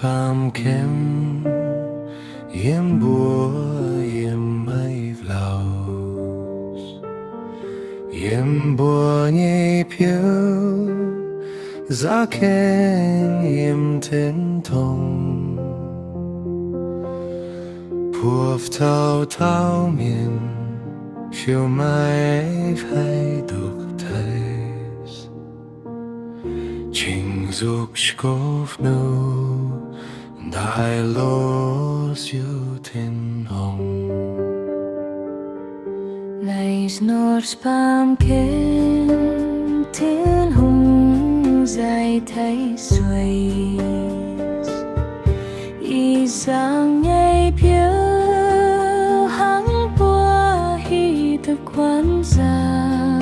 palm kem yem bùa yem mây vlaus yem bùa nhẹ phiêu giá khen yem thiên thong puộc thao thao miền phiêu mai phải đục thầy Chinh dục skov nu Đại los yêu thiên hồng Này snor spam ken thiên hùng dài thấy xuôi Y sang nhảy phiêu hăng bùa hi tập quan giang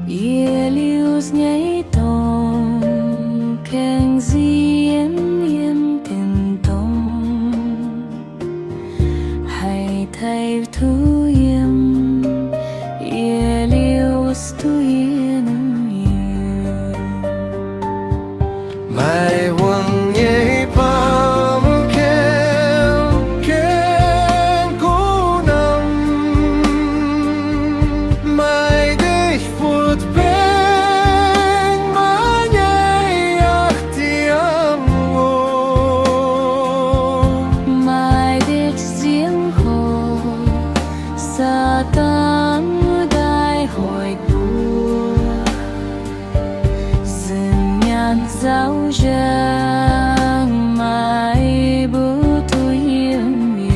Ye lius nhảy tông keng di em tiền tông Hay thay thu yếm Ye lius tu yên Mai wang nhẹ palm kem ken cô nằm Mai đi phút bên má nhẹ ác tiếng ngô Mai biết riêng hồ Sa tan đại hội bùa Dừng nhàn giáo giang Mai bố tôi hiếm yêu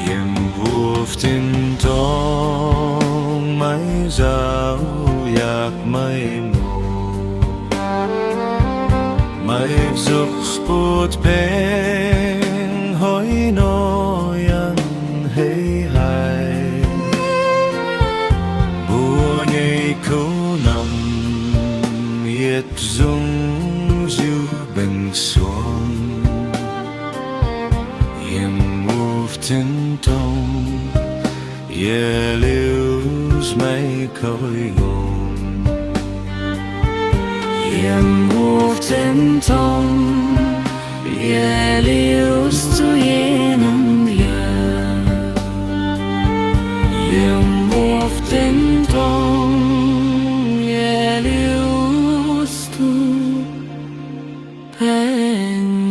Yem vuv tin tong mai zau yak mai mu Mai dục sput pen hoi no yan hey hai Bùa nhảy câu nằm yết dung du bình xuân Yem vuv tin tong Ye lius mai khôi ngôn Yem vuv tin tong Ye lius tu yên Yem vuv tin tong Ye lius tu pen